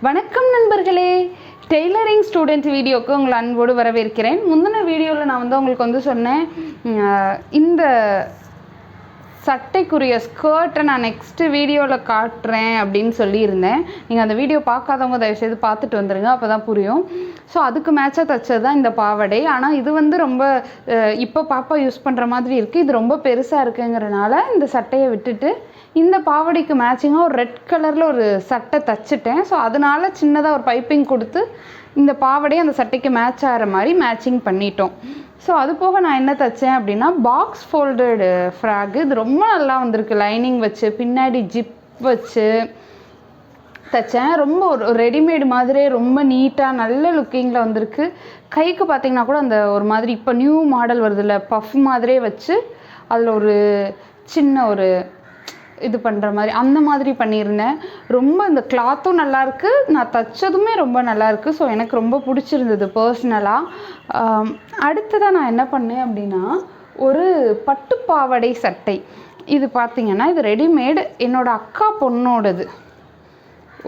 வணக்கம் நண்பர்களே, tailoring student வீடியோக்கு உங்களை அன்போடு வரவேற்கிறேன். முந்தின வீடியோவில் நான் உங்களுக்கு சொன்னேன், இந்த சட்டைக்குரிய ஸ்கர்ட்டை நான் நெக்ஸ்ட்டு வீடியோவில் காட்டுறேன் அப்படின்னு சொல்லியிருந்தேன். நீங்கள் அந்த வீடியோ பார்க்காதவங்க தயவுசெய்து பார்த்துட்டு வந்துடுங்க, அப்போ தான் புரியும். ஸோ அதுக்கு மேட்சாக தைச்சது தான் இந்த பாவாடை. ஆனால் இது ரொம்ப இப்போ பாப்பா யூஸ் பண்ணுற மாதிரி இருக்குது. இது ரொம்ப பெருசாக இருக்குங்கிறனால இந்த சட்டையை விட்டுட்டு இந்த பாவாடைக்கு மேட்சிங்காக ஒரு ரெட் கலரில் ஒரு சட்டை தைச்சிட்டேன். ஸோ அதனால் சின்னதாக ஒரு பைப்பிங் கொடுத்து இந்த பாவாடையை அந்த சட்டைக்கு மேட்ச் ஆகிற மாதிரி மேட்சிங் பண்ணிட்டோம். ஸோ அது போக நான் என்ன தைச்சேன் அப்படின்னா, பாக்ஸ் ஃபோல்டடு ஃப்ராகு. இது ரொம்ப நல்லா வந்திருக்கு. லைனிங் வச்சு பின்னாடி ஜிப் வச்சு தைச்சேன். ரொம்ப ஒரு ரெடிமேடு மாதிரியே ரொம்ப நீட்டாக நல்ல லுக்கிங்கில் வந்திருக்கு. கைக்கு பார்த்திங்கன்னா கூட அந்த ஒரு மாதிரி இப்போ நியூ மாடல் வருதுல்ல, பஃப் மாதிரியே வச்சு அதில் ஒரு சின்ன ஒரு இது பண்ணுற மாதிரி அந்த மாதிரி பண்ணியிருந்தேன். ரொம்ப இந்த கிளாத்தும் நல்லாயிருக்கு, நான் தைச்சதுமே ரொம்ப நல்லாயிருக்கு. ஸோ எனக்கு ரொம்ப பிடிச்சிருந்தது பர்சனலாக. அடுத்ததாக நான் என்ன பண்ணேன் அப்படின்னா, ஒரு பட்டுப்பாவடை சட்டை. இது பார்த்திங்கன்னா இது ரெடிமேடு, என்னோடய அக்கா பொண்ணோடது.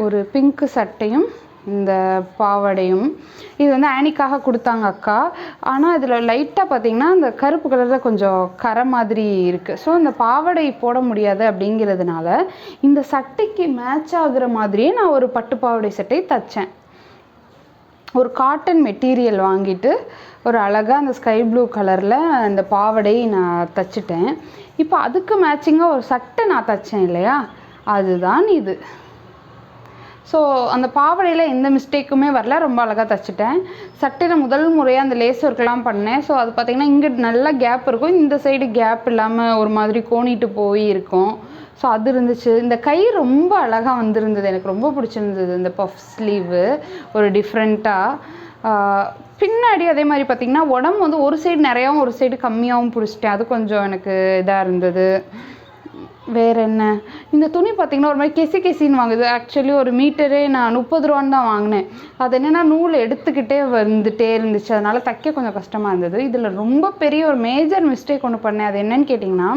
ஒரு பிங்க்கு சட்டையும் இந்த பாவாடையும். இது ஆனிக்காக கொடுத்தாங்க அக்கா. ஆனால் இதில் லைட்டாக பார்த்திங்கன்னா இந்த கருப்பு கலரில் கொஞ்சம் கரை மாதிரி இருக்குது. ஸோ இந்த பாவாடை போட முடியாது அப்படிங்கிறதுனால இந்த சட்டைக்கு மேட்ச் ஆகுற மாதிரியே நான் ஒரு பட்டு பாவாடை சட்டை தைச்சேன். ஒரு காட்டன் மெட்டீரியல் வாங்கிட்டு ஒரு அழகாக அந்த ஸ்கை ப்ளூ கலரில் இந்த பாவாடை நான் தைச்சிட்டேன். இப்போ அதுக்கு மேட்சிங்காக ஒரு சட்டை நான் தைச்சேன் இல்லையா, அதுதான் இது. ஸோ அந்த பாவாடையில் எந்த மிஸ்டேக்குமே வரல, ரொம்ப அழகாக தைச்சிட்டேன். சட்டையில் முதல் முறையாக அந்த லேஸ் ஒர்க்லாம் பண்ணேன். ஸோ அது பார்த்திங்கன்னா இங்கே நல்லா கேப் இருக்கும், இந்த சைடு கேப் இல்லாமல் ஒரு மாதிரி கோணிட்டு போய் இருக்கும். ஸோ அது இருந்துச்சு. இந்த கை ரொம்ப அழகாக வந்திருந்தது, எனக்கு ரொம்ப பிடிச்சிருந்தது. இந்த பஃப் ஸ்லீவு ஒரு டிஃப்ரெண்ட்டாக. பின்னாடி அதே மாதிரி பார்த்திங்கன்னா உடம்பு ஒரு சைடு நிறையாவும் ஒரு சைடு கம்மியாகவும் பிடிச்சிட்டேன். அது கொஞ்சம் எனக்கு இதாக இருந்தது. வேறு என்ன, இந்த துணி பார்த்திங்கன்னா ஒரு மாதிரி கெசின்னு வாங்குது. ஆக்சுவலி ஒரு மீட்டரே நான் 30 ரூபான்னு தான் வாங்கினேன். அது என்னென்னா நூல் எடுத்துக்கிட்டே வந்துட்டே இருந்துச்சு, அதனால் தைக்க கொஞ்சம் கஷ்டமாக இருந்தது. இதில் ரொம்ப பெரிய ஒரு மேஜர் மிஸ்டேக் ஒன்று பண்ணேன். அது என்னன்னு கேட்டிங்கன்னா,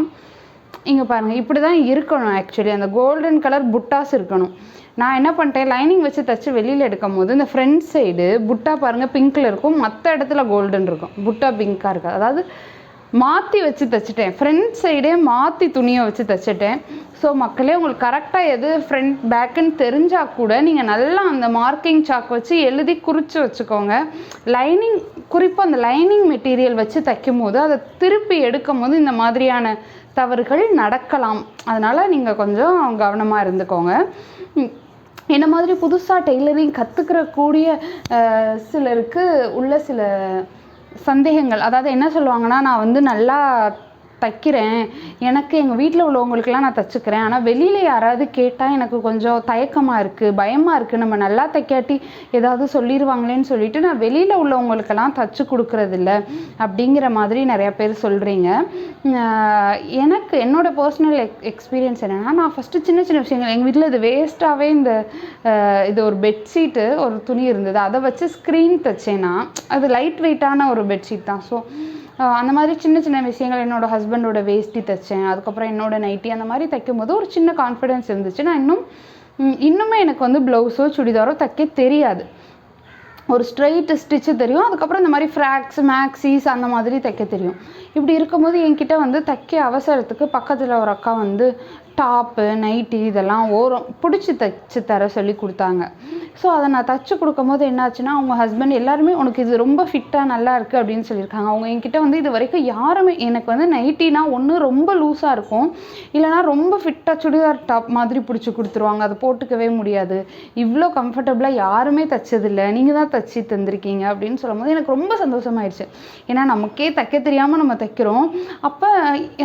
இங்கே பாருங்கள், இப்படி தான் இருக்கணும். ஆக்சுவலி அந்த கோல்டன் கலர் புட்டாஸ் இருக்கணும். நான் என்ன பண்ணிட்டேன், லைனிங் வச்சு தைச்சி வெளியில் எடுக்கும் போது இந்த ஃப்ரண்ட் சைடு புட்டா பாருங்கள் பிங்க்கில் இருக்கும், மற்ற இடத்துல கோல்டன் இருக்கும், புட்டா பிங்க்காக இருக்காது. அதாவது மாற்றி வச்சு தைச்சிட்டேன், ஃப்ரண்ட் சைடே மாற்றி துணியை வச்சு தைச்சிட்டேன். ஸோ மக்களே, உங்களுக்கு கரெக்டாக எது ஃப்ரண்ட் பேக்குன்னு தெரிஞ்சால் கூட நீங்கள் நல்லா அந்த மார்க்கிங் சாக் வச்சு எழுதி குறித்து வச்சுக்கோங்க. லைனிங் குறிப்பாக அந்த லைனிங் மெட்டீரியல் வச்சு தைக்கும் போது அதை திருப்பி எடுக்கும் போது இந்த மாதிரியான தவறுகள் நடக்கலாம். அதனால் நீங்கள் கொஞ்சம் கவனமாக இருந்துக்கோங்க. என்ன மாதிரி புதுசாக டெய்லரிங் கற்றுக்கிறக்கூடிய சிலருக்கு உள்ள சில சந்தேகங்கள், அதாவது என்ன சொல்லுவாங்கன்னா, நான் நல்லா தைக்கிறேன், எனக்கு எங்கள் வீட்டில் உள்ளவங்களுக்கெல்லாம் நான் தைச்சிக்கிறேன், ஆனால் வெளியில் யாராவது கேட்டால் எனக்கு கொஞ்சம் தயக்கமாக இருக்குது, பயமாக இருக்குது, நம்ம நல்லா தைக்காட்டி ஏதாவது சொல்லிடுவாங்களேன்னு சொல்லிட்டு நான் வெளியில் உள்ளவங்களுக்கெல்லாம் தைச்சி கொடுக்குறதில்ல அப்படிங்கிற மாதிரி நிறையா பேர் சொல்கிறீங்க. எனக்கு என்னோடய பர்சனல் எக்ஸ்பீரியன்ஸ் என்னென்னா, நான் ஃபஸ்ட்டு சின்ன சின்ன விஷயங்கள் எங்கள் வீட்டில் இது வேஸ்ட்டாகவே இது ஒரு பெட்ஷீட்டு ஒரு துணி இருந்தது, அதை வச்சு ஸ்க்ரீன் தைச்சேன்னா அது லைட் வெயிட்டான ஒரு பெட்ஷீட் தான். ஸோ அந்த மாதிரி சின்ன சின்ன விஷயங்கள், என்னோடய ஹஸ்பண்டோட வேஷ்டி தைச்சேன், அதுக்கப்புறம் என்னோடய நைட்டி, அந்த மாதிரி தைக்கும் போது ஒரு சின்ன கான்ஃபிடென்ஸ் இருந்துச்சு. நான் இன்னுமே எனக்கு ப்ளவுஸோ சுடிதாரோ தைக்க தெரியாது. ஒரு ஸ்ட்ரெயிட் ஸ்டிச்சு தெரியும், அதுக்கப்புறம் இந்த மாதிரி ஃப்ராக்ஸ் மேக்ஸிஸ் அந்த மாதிரி தைக்க தெரியும். இப்படி இருக்கும்போது என்கிட்ட தைக்க அவசரத்துக்கு பக்கத்தில் ஒரு அக்கா டாப்பு நைட்டி இதெல்லாம் பிடிச்சி தைச்சி தர சொல்லி கொடுத்தாங்க. ஸோ அதை நான் தைச்சி கொடுக்கும்போது என்னாச்சுன்னா, அவங்க ஹஸ்பண்ட் எல்லாருமே உனக்கு இது ரொம்ப ஃபிட்டாக நல்லா இருக்குது அப்படின்னு சொல்லியிருக்காங்க. அவங்க என்கிட்ட இது வரைக்கும் யாருமே எனக்கு நைட்டினா ஒன்று ரொம்ப லூஸாக இருக்கும், இல்லைனா ரொம்ப ஃபிட்டாக சுடிதார் டாப் மாதிரி பிடிச்சி கொடுத்துருவாங்க, அதை போட்டுக்கவே முடியாது, இவ்வளோ கம்ஃபர்டபுளாக யாருமே தைச்சதில்லை, நீங்கள் தான் தைச்சி தந்திருக்கீங்க அப்படின்னு சொல்லும்போது எனக்கு ரொம்ப சந்தோஷமாயிடுச்சு. ஏன்னா நமக்கே தைக்க தெரியாமல் நம்ம தைக்கிறோம். அப்போ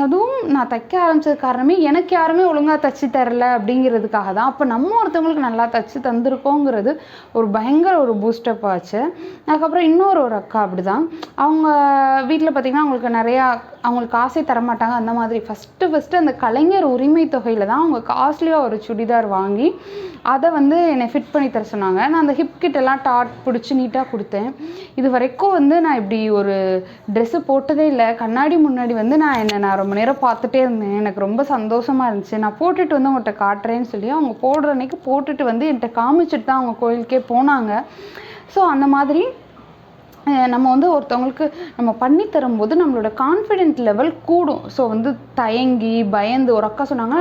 அதுவும் நான் தைக்க ஆரம்பித்தது காரணமே எனக்கு யாருமே ஒழுங்காக தைச்சி தரல அப்படிங்கிறதுக்காக தான். அப்போ நம்ம ஒருத்தவங்களுக்கு நல்லா தைச்சி தந்திருக்கோங்கிறது ஒரு பயங்கர ஒரு பூஸ்டப் ஆச்சு. அதுக்கப்புறம் இன்னொரு அக்கா அப்படி தான், அவங்க வீட்டில் பார்த்திங்கன்னா அவங்களுக்கு ஆசை தரமாட்டாங்க. அந்த மாதிரி ஃபஸ்ட்டு அந்த கலைஞர் உரிமை தொகையில் தான் அவங்க காஸ்ட்லியாக ஒரு சுடிதார் வாங்கி அதை என்னை ஃபிட் பண்ணி தர சொன்னாங்க. நான் அந்த ஹிப் கிட்டெல்லாம் டாட் பிடிச்சி நீட்டாக கொடுத்தேன். இது வரைக்கும் நான் இப்படி ஒரு ட்ரெஸ்ஸு போட்டதே இல்லை. கண்ணாடி முன்னாடி நான் ரொம்ப நேரம் பார்த்துட்டே இருந்தேன். எனக்கு ரொம்ப சந்தோஷமாக இருந்துச்சு. இருந்துச்சு, நான் போட்டுட்டு வந்து உங்கள்கிட்ட காட்டுறேன்னு சொல்லி அவங்க போடுற அன்னைக்கு போட்டுட்டு வந்து என்கிட்ட காமிச்சிட்டு தான் அவங்க கோயிலுக்கே போனாங்க. ஸோ அந்த மாதிரி நம்ம வந்து ஒருத்தவங்களுக்கு நம்ம பண்ணி தரும்போது நம்மளோட கான்ஃபிடென்ட் லெவல் கூடும். ஸோ வந்து தயங்கி பயந்து ஒரு அக்கா சொன்னாங்க,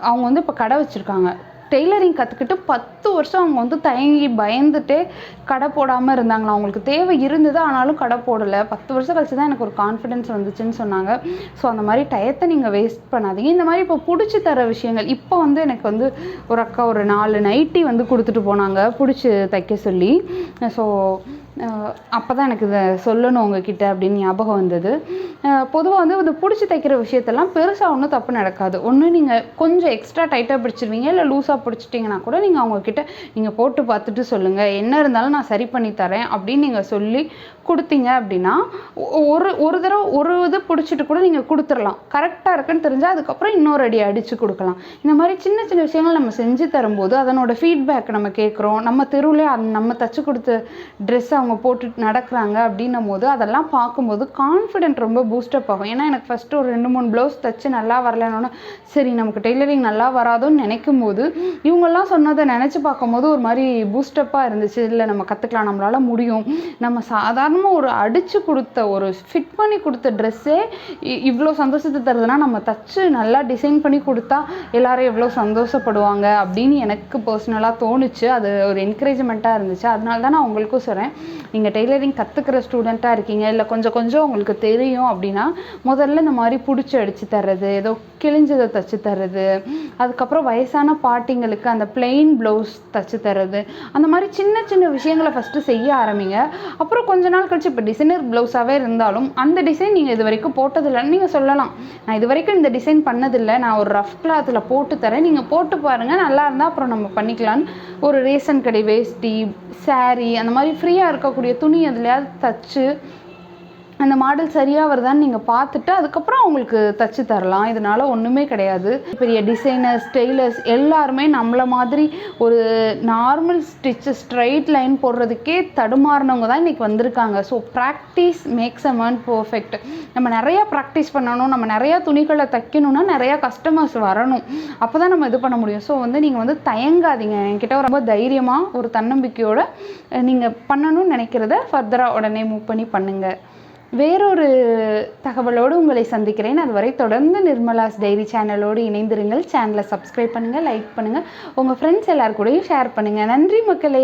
அவங்க வந்து இப்போ கடை வச்சுருக்காங்க. டெய்லரிங் கற்றுக்கிட்டு 10 வருஷம் அவங்க வந்து தயங்கி பயந்துட்டே கடை போடாமல் இருந்தாங்களா. அவங்களுக்கு தேவை இருந்தது, ஆனாலும் கடை போடலை. 10 வருஷம் கழிச்சு தான் எனக்கு ஒரு கான்ஃபிடென்ஸ் வந்துச்சுன்னு சொன்னாங்க. ஸோ அந்த மாதிரி டயத்தை நீங்கள் வேஸ்ட் பண்ணாதீங்க. இந்த மாதிரி இப்போ பிடிச்சி தர விஷயங்கள், இப்போ வந்து எனக்கு வந்து ஒரு அக்கா ஒரு 4 நைட்டி வந்து கொடுத்துட்டு போனாங்க பிடிச்சி தைக்க சொல்லி. ஸோ அப்போ தான் எனக்கு இதை சொல்லணும் உங்ககிட்ட அப்படின்னு ஞாபகம் வந்தது. பொதுவாக வந்து இது பிடிச்சி தைக்கிற விஷயத்தெல்லாம் பெருசாக ஒன்றும் தப்பு நடக்காது. ஒன்று நீங்கள் கொஞ்சம் எக்ஸ்ட்ரா டைட்டாக பிடிச்சிருவீங்க, இல்லை லூஸாக பிடிச்சிட்டிங்கன்னா கூட நீங்கள் அவங்கக்கிட்ட நீங்கள் போட்டு பார்த்துட்டு சொல்லுங்கள், என்ன இருந்தாலும் நான் சரி பண்ணி தரேன் அப்படின்னு நீங்கள் சொல்லி கொடுத்தீங்க அப்படின்னா ஒரு தடவை ஒரு இது பிடிச்சிட்டு கூட நீங்கள் கொடுத்துடலாம். கரெக்டாக இருக்குன்னு தெரிஞ்சால் அதுக்கப்புறம் இன்னொரு அடி அடித்து கொடுக்கலாம். இந்த மாதிரி சின்ன சின்ன விஷயங்கள் நம்ம செஞ்சு தரும்போது அதனோட ஃபீட்பேக் நம்ம கேட்குறோம். நம்ம தெருவில் நம்ம தச்சு கொடுத்த ட்ரெஸ் அவங்க போட்டுட்டு நடக்கிறாங்க அப்படின்னும் போது அதெல்லாம் பார்க்கும்போது கான்ஃபிடென்ட் ரொம்ப பூஸ்டப் ஆகும். ஏன்னா எனக்கு ஃபஸ்ட்டு ஒரு 2-3 ப்ளவுஸ் தைச்சு நல்லா வரலன்னு சரி நமக்கு டெய்லரிங் நல்லா வராதோன்னு நினைக்கும் போது இவங்கெல்லாம் சொன்னதை நினச்சி பார்க்கும்போது ஒரு மாதிரி பூஸ்டப்பாக இருந்துச்சு. இல்லை நம்ம கற்றுக்கலாம், நம்மளால் முடியும். நம்ம சாதாரணமாக ஒரு அடித்து கொடுத்த ஒரு ஃபிட் பண்ணி கொடுத்த ட்ரெஸ்ஸே இவ்வளோ சந்தோஷத்தை தருதுன்னா நம்ம தச்சு நல்லா டிசைன் பண்ணி கொடுத்தா எல்லோரும் எவ்வளோ சந்தோஷப்படுவாங்க அப்படின்னு எனக்கு பர்சனலாக தோணுச்சு. அது ஒரு என்கரேஜ்மெண்ட்டாக இருந்துச்சு. அதனால தான் நான் உங்களுக்கும் சொல்கிறேன், நீங்கள் டெய்லரிங் கற்றுக்கிற ஸ்டூடெண்ட்டாக இருக்கீங்க, இல்லை கொஞ்சம் கொஞ்சம் உங்களுக்கு தெரியும் அப்படின்னா முதல்ல இந்த மாதிரி பிடிச்சி அடித்து தர்றது, ஏதோ கிழிஞ்சதை தச்சு தர்றது, அதுக்கப்புறம் வயசான பாட்டிங்களுக்கு அந்த பிளெயின் ப்ளவுஸ் தச்சு தர்றது, அந்த மாதிரி சின்ன சின்ன விஷயங்களை ஃபஸ்ட்டு செய்ய ஆரம்பிங்க. அப்புறம் கொஞ்ச நாள் கழிச்சு இப்போ டிசைனர் ப்ளவுஸாகவே இருந்தாலும் அந்த டிசைன் நீங்கள் இது வரைக்கும் போட்டதில்லைன்னு நீங்கள் சொல்லலாம். நான் இது வரைக்கும் இந்த டிசைன் பண்ணதில்லை, நான் ஒரு ரஃப் கிளாத்தில் போட்டு தரேன், நீங்கள் போட்டு பாருங்கள், நல்லா இருந்தால் அப்புறம் நம்ம பண்ணிக்கலான்னு ஒரு ரேஷன் கடை வேஷ்டி, சாரீ, அந்த மாதிரி ஃப்ரீயாக இருக்கக்கூடிய துணி எதுலையாவது தச்சு அந்த மாடல் சரியாக வருதான்னு நீங்கள் பார்த்துட்டு அதுக்கப்புறம் அவங்களுக்கு தச்சு தரலாம். இதனால் ஒன்றுமே கிடையாது. பெரிய டிசைனர்ஸ், டெய்லர்ஸ் எல்லாருமே நம்மளை மாதிரி ஒரு நார்மல் ஸ்டிச்சு ஸ்ட்ரைட் லைன் போடுறதுக்கே தடுமாறினவங்க தான் இன்றைக்கி வந்திருக்காங்க. So practice makes a man perfect. நம்ம நிறையா ப்ராக்டிஸ் பண்ணணும், நம்ம நிறையா துணிகளை தைக்கணும்னா நிறையா கஸ்டமர்ஸ் வரணும், அப்போ தான் நம்ம இது பண்ண முடியும். ஸோ வந்து நீங்கள் வந்து தயங்காதீங்க, என்கிட்ட ரொம்ப தைரியமாக ஒரு தன்னம்பிக்கையோடு நீங்கள் பண்ணணும்னு நினைக்கிறத ஃபர்தராக உடனே மூவ் பண்ணி பண்ணுங்கள். வேறொரு தகவலோடு உங்களை சந்திக்கிறேன். அதுவரை தொடர்ந்து நிர்மலாஸ் டைரி சேனலோடு இணைந்திருங்கள். சேனலை சப்ஸ்கிரைப் பண்ணுங்கள், லைக் பண்ணுங்கள், உங்கள் ஃப்ரெண்ட்ஸ் எல்லார் கூடயும் ஷேர் பண்ணுங்கள். நன்றி மக்களே.